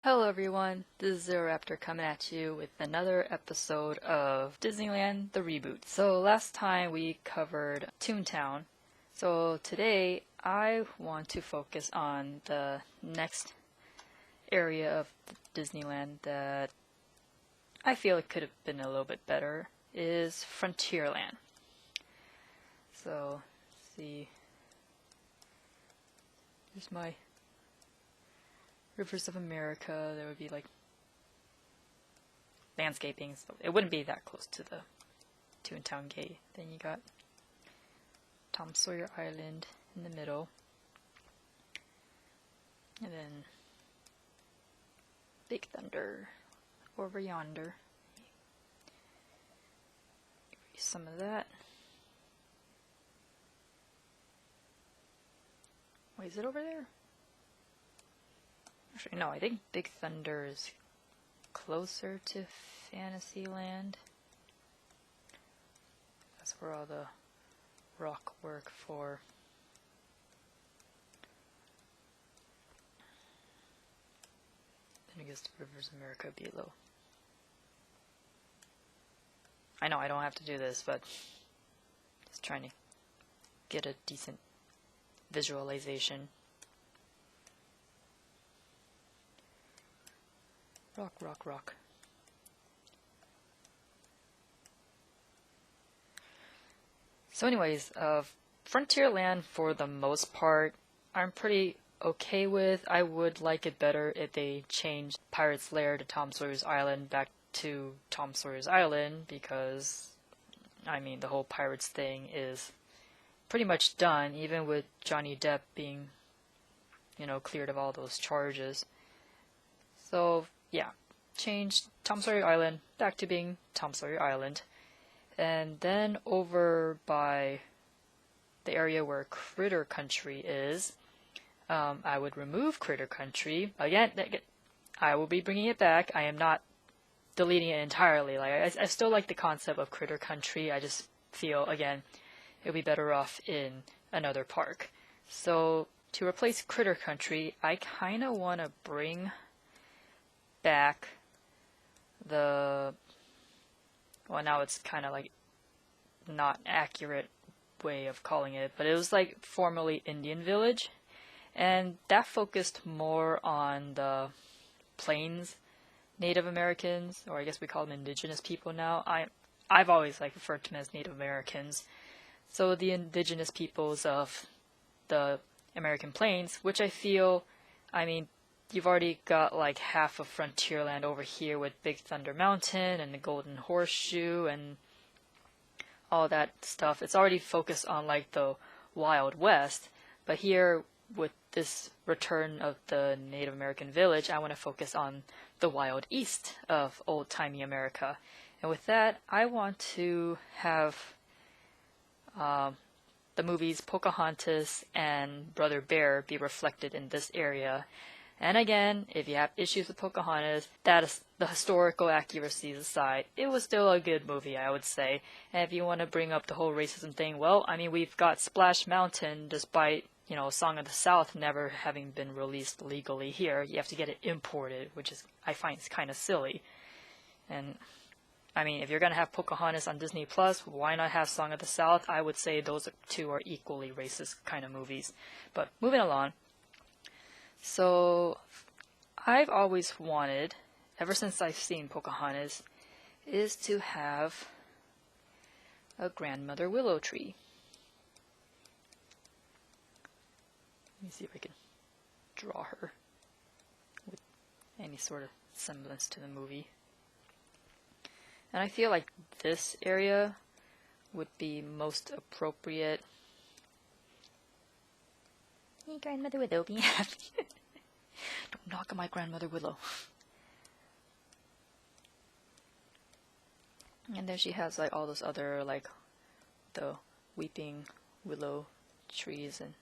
Hello everyone, this is Zero Raptor coming at you with another episode of Disneyland the Reboot. So last time we covered Toontown, so today I want to focus on the next area of Disneyland that I feel it could have been a little bit better, is Frontierland. So, let's see, here's my Rivers of America. There would be like landscaping, so it wouldn't be that close to the Toontown gate. Then you got Tom Sawyer Island in the middle, and then Big Thunder over yonder. Some of that. Wait, is it over there? Actually, no, I think Big Thunder is closer to Fantasyland. That's where all the rock work for then I guess the Rivers of America below. I know I don't have to do this, but just trying to get a decent visualization. Rock, rock, rock. So anyways, Frontierland for the most part, I'm pretty okay with. I would like it better if they changed Pirate's Lair to Tom Sawyer's Island back to Tom Sawyer's Island, because, I mean, the whole Pirates thing is pretty much done, even with Johnny Depp being, cleared of all those charges. So, yeah, changed Tom Sawyer Island back to being Tom Sawyer Island. And then over by the area where Critter Country is, I would remove Critter Country. Again, I will be bringing it back. I am not deleting it entirely. I still like the concept of Critter Country. I just feel, again, it would be better off in another park. So to replace Critter Country, I kind of want to bring back the, well, now it's kind of like not accurate way of calling it, but it was like formerly Indian Village, and that focused more on the Plains Native Americans, or I guess we call them indigenous people now. I've always referred to them as Native Americans. So the indigenous peoples of the American Plains, which I feel, I mean, you've already got like half of Frontierland over here with Big Thunder Mountain and the Golden Horseshoe and all that stuff. It's already focused on like the Wild West, but here with this return of the Native American village, I want to focus on the Wild East of old-timey America. And with that, I want to have the movies Pocahontas and Brother Bear be reflected in this area. And again, if you have issues with Pocahontas, that is the historical accuracies aside, it was still a good movie, I would say. And if you want to bring up the whole racism thing, well, I mean, we've got Splash Mountain, despite, Song of the South never having been released legally here. You have to get it imported, which is, I find, is kind of silly. And, I mean, if you're going to have Pocahontas on Disney Plus, why not have Song of the South? I would say those two are equally racist kind of movies. But moving along. So, I've always wanted, ever since I've seen Pocahontas, is to have a grandmother willow tree. Let me see if I can draw her with any sort of semblance to the movie. And I feel like this area would be most appropriate. Hey, Grandmother Willow, be happy. Don't knock on my Grandmother Willow. And there she has like all those other the weeping willow trees and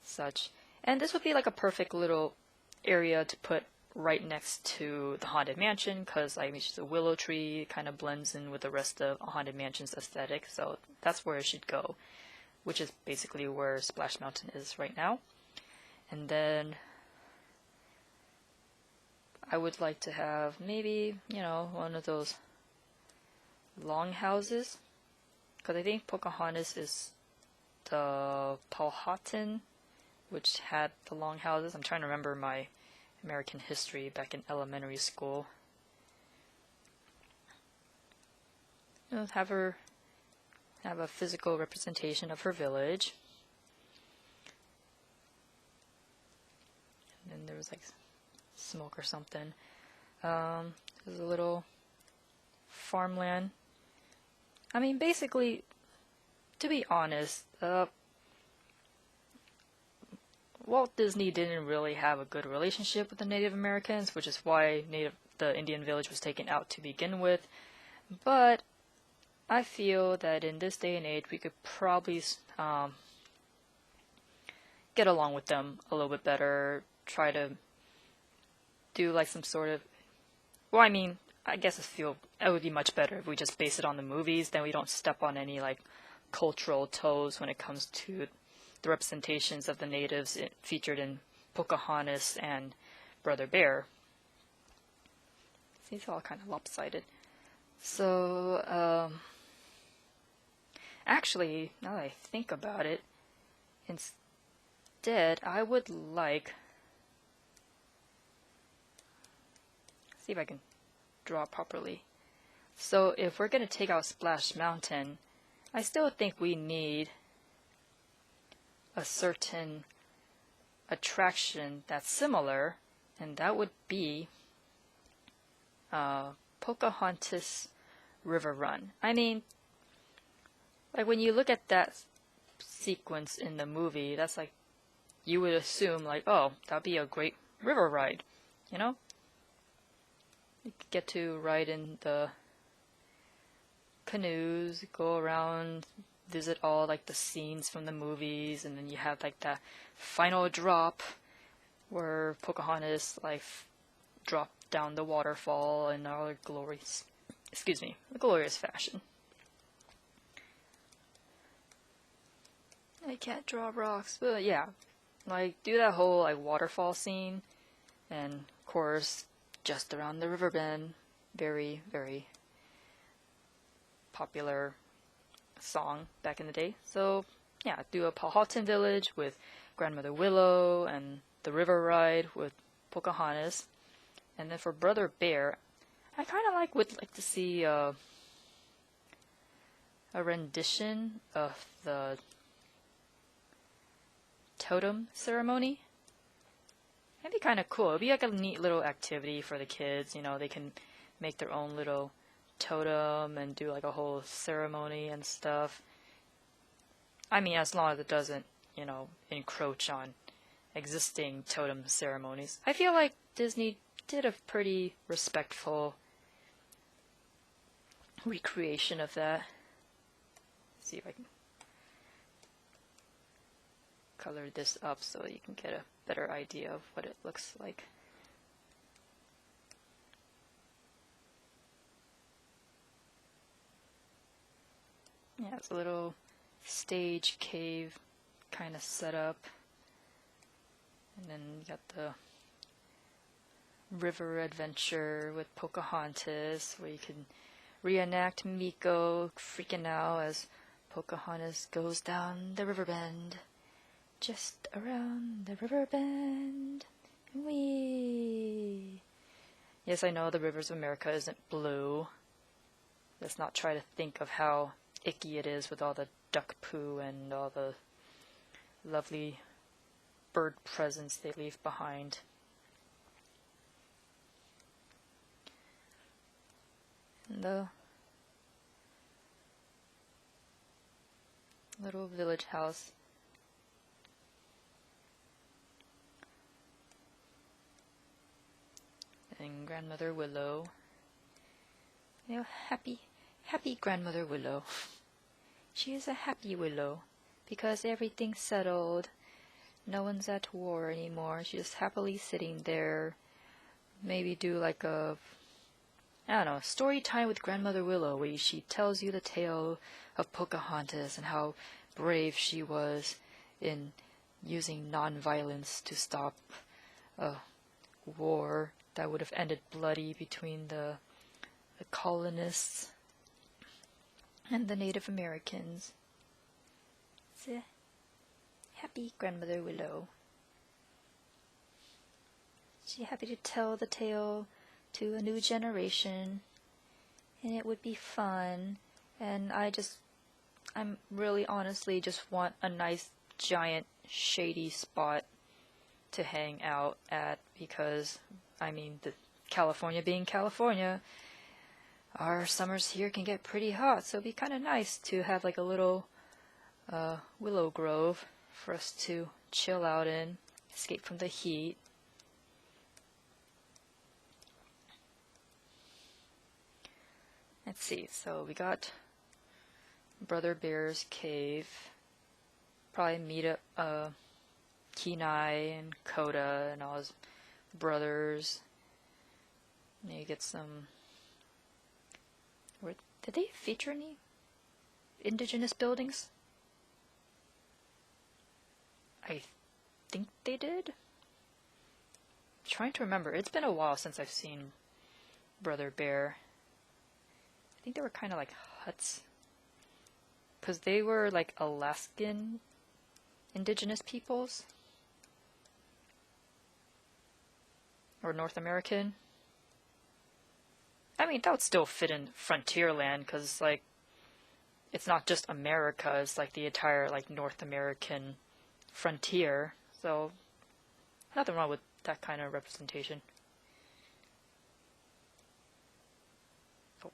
such. And this would be like a perfect little area to put right next to the Haunted Mansion, because I mean, she's a willow tree, kind of blends in with the rest of Haunted Mansion's aesthetic, so that's where it should go, which is basically where Splash Mountain is right now. And then I would like to have maybe, one of those long houses. Because I think Pocahontas is the Powhatan, which had the long houses. I'm trying to remember my American history back in elementary school. Have her have a physical representation of her village. And then there was like smoke or something. There's a little farmland. I mean, basically, to be honest, Walt Disney didn't really have a good relationship with the Native Americans, which is why the Indian village was taken out to begin with. But I feel that in this day and age, we could probably get along with them a little bit better, try to do like some sort of, well, I mean, I guess it would be much better if we just base it on the movies, then we don't step on any like cultural toes when it comes to the representations of the natives featured in Pocahontas and Brother Bear. See, it's all kind of lopsided. So, actually, now that I think about it, instead, I would like, see if I can draw properly. So if we're going to take out Splash Mountain, I still think we need a certain attraction that's similar, and that would be Pocahontas River Run. I mean, like when you look at that sequence in the movie, that's like, you would assume like, oh, that'd be a great river ride, you know? You could get to ride in the canoes, go around, visit all like the scenes from the movies, and then you have like that final drop where Pocahontas like dropped down the waterfall in all her glorious fashion. I can't draw rocks, but yeah, like do that whole like waterfall scene, and of course just around the river bend, very, very popular song back in the day. So yeah, do a Powhatan village with Grandmother Willow and the river ride with Pocahontas. And then for Brother Bear, I kind of would like to see a rendition of the totem ceremony. That'd be kind of cool. It'd be like a neat little activity for the kids. You know, they can make their own little totem and do like a whole ceremony and stuff. I mean, as long as it doesn't, encroach on existing totem ceremonies. I feel like Disney did a pretty respectful recreation of that. Let's see if I can color this up so you can get a better idea of what it looks like. Yeah, it's a little stage cave kind of setup. And then you got the river adventure with Pocahontas, where you can reenact Miko freaking out as Pocahontas goes down the river bend. Just around the river bend. Whee! Yes, I know the rivers of America isn't blue. Let's not try to think of how icky it is with all the duck poo and all the lovely bird presents they leave behind. And the little village house. And Grandmother Willow. Happy Grandmother Willow. She is a happy Willow because everything's settled. No one's at war anymore. She's just happily sitting there. Maybe do like a, story time with Grandmother Willow, where she tells you the tale of Pocahontas and how brave she was in using non-violence to stop a war that would have ended bloody between the colonists and the Native Americans. It's a happy grandmother Willow. She's happy to tell the tale to a new generation, and it would be fun. And I'm really honestly just want a nice giant shady spot to hang out at, because the California being California, our summers here can get pretty hot, so it'd be kind of nice to have like a little willow grove for us to chill out in, escape from the heat. Let's see, so we got Brother Bear's cave. Probably meet up Kenai and Coda and all his brothers. Maybe get some... Did they feature any indigenous buildings? I think they did. I'm trying to remember. It's been a while since I've seen Brother Bear. I think they were kind of like huts. Because they were like Alaskan indigenous peoples. Or North American. That would still fit in Frontierland, because like it's not just America, it's like the entire like North American frontier. So nothing wrong with that kind of representation. Oh.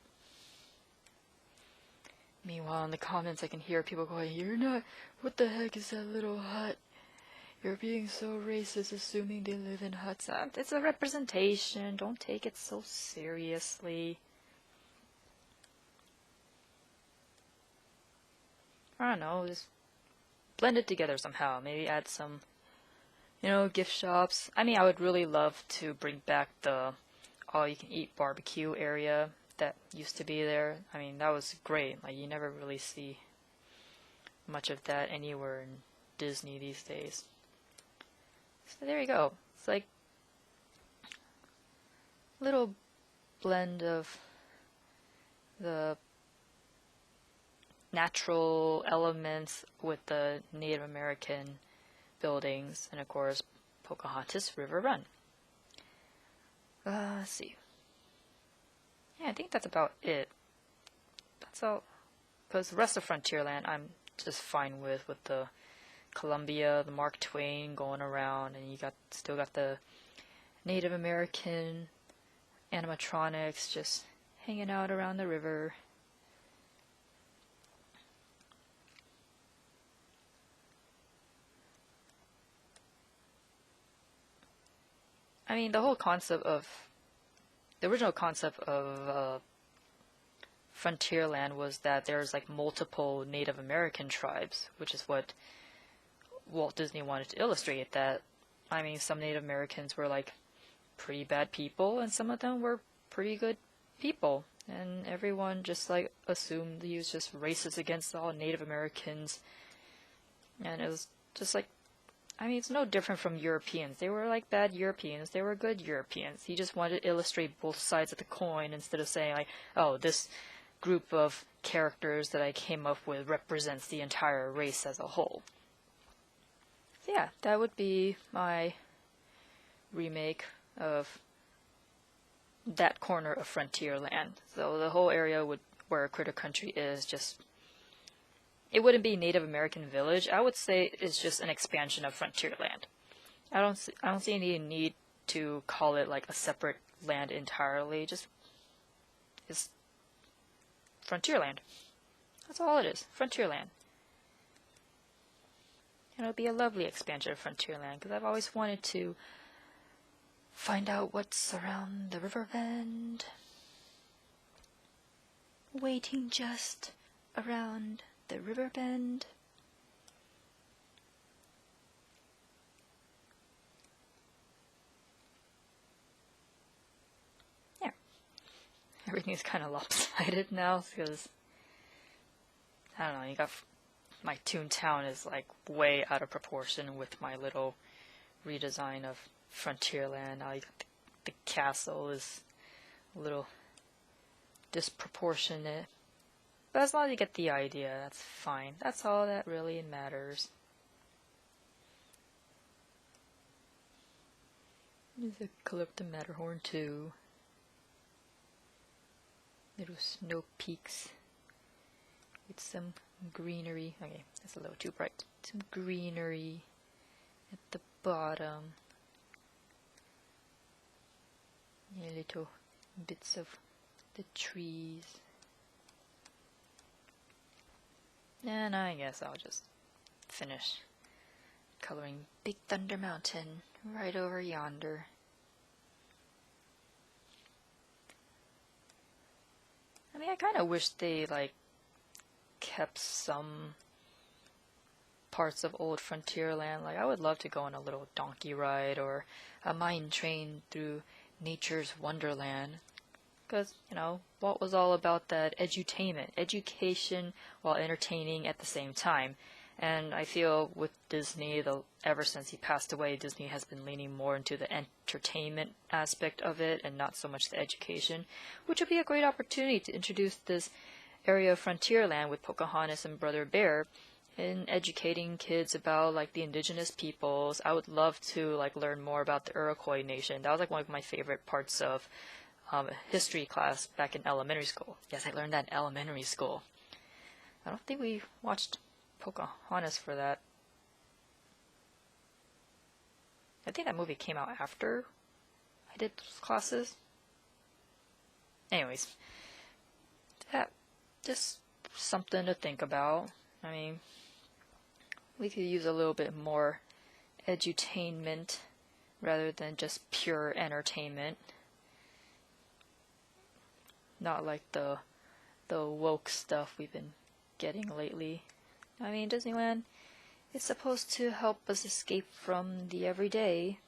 Meanwhile, in the comments, I can hear people going, "You're not. What the heck is that little hut? You're being so racist, assuming they live in huts." It's a representation. Don't take it so seriously. I don't know, just blend it together somehow. Maybe add some, gift shops. I would really love to bring back the all-you-can-eat barbecue area that used to be there. That was great. Like, you never really see much of that anywhere in Disney these days. So there you go. It's like a little blend of the natural elements with the Native American buildings, and of course Pocahontas River Run. Let's see. Yeah, I think that's about it. That's all. Because the rest of Frontierland I'm just fine with the Columbia, the Mark Twain going around, and you still got the Native American animatronics just hanging out around the river. The whole concept of the original concept of Frontierland was that there's like multiple Native American tribes, which is what Walt Disney wanted to illustrate. That some Native Americans were like pretty bad people, and some of them were pretty good people, and everyone just like assumed he was just racist against all Native Americans. And it was just like, it's no different from Europeans. They were like bad Europeans, they were good Europeans. He just wanted to illustrate both sides of the coin, instead of saying like, oh, this group of characters that I came up with represents the entire race as a whole. So yeah, that would be my remake of that corner of Frontierland. So the whole area where Critter Country is, just, it wouldn't be Native American Village. I would say it's just an expansion of Frontierland. I don't see any need to call it like a separate land entirely. It's Frontierland. That's all it is. Frontierland. And it'll be a lovely expansion of Frontierland, because I've always wanted to find out what's around the river bend. Waiting just around the river bend. Yeah. Everything's kind of lopsided now, because, I don't know, you got, my Toontown is like way out of proportion with my little redesign of Frontierland. Now you got the castle is a little disproportionate. But as long as you get the idea, that's fine. That's all that really matters. There's a color of the Matterhorn too. Little snow peaks with some greenery. Okay, that's a little too bright. Some greenery at the bottom. Yeah, little bits of the trees. And I guess I'll just finish coloring Big Thunder Mountain right over yonder. I mean, I kind of wish they kept some parts of old Frontierland. Like, I would love to go on a little donkey ride or a mine train through nature's wonderland. Because, Walt was all about that edutainment, education while entertaining at the same time. And I feel with Disney, ever since he passed away, Disney has been leaning more into the entertainment aspect of it and not so much the education, which would be a great opportunity to introduce this area of Frontierland with Pocahontas and Brother Bear in educating kids about the indigenous peoples. I would love to learn more about the Iroquois nation. That was one of my favorite parts of history class back in elementary school. Yes, I learned that in elementary school. I don't think we watched Pocahontas for that. I think that movie came out after I did those classes. Anyways, that just something to think about. I mean, we could use a little bit more edutainment rather than just pure entertainment. Not like the woke stuff we've been getting lately. I mean, Disneyland is supposed to help us escape from the everyday.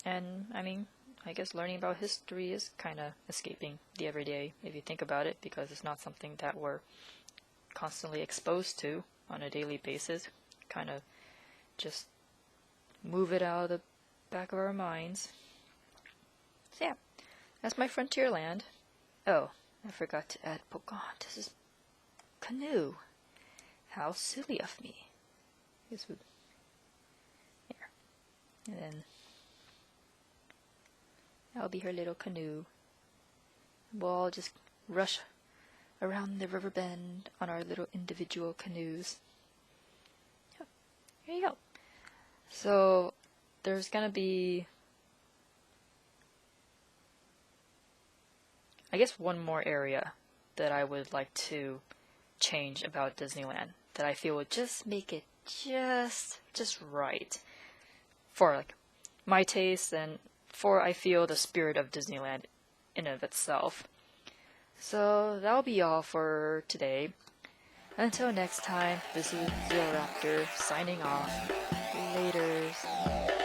And, I mean, I guess learning about history is kind of escaping the everyday, if you think about it, because it's not something that we're constantly exposed to on a daily basis. Kind of just move it out of the back of our minds. So, yeah, that's my Frontierland. Oh, I forgot to add Pocahontas' canoe. How silly of me. This would here. And then that'll be her little canoe. We'll all just rush around the river bend on our little individual canoes. Yeah, here you go. So there's gonna be, I guess, one more area that I would like to change about Disneyland that I feel would just make it just right for my taste and for, I feel, the spirit of Disneyland in and of itself. So that'll be all for today. Until next time, this is Zero Raptor signing off. Laters.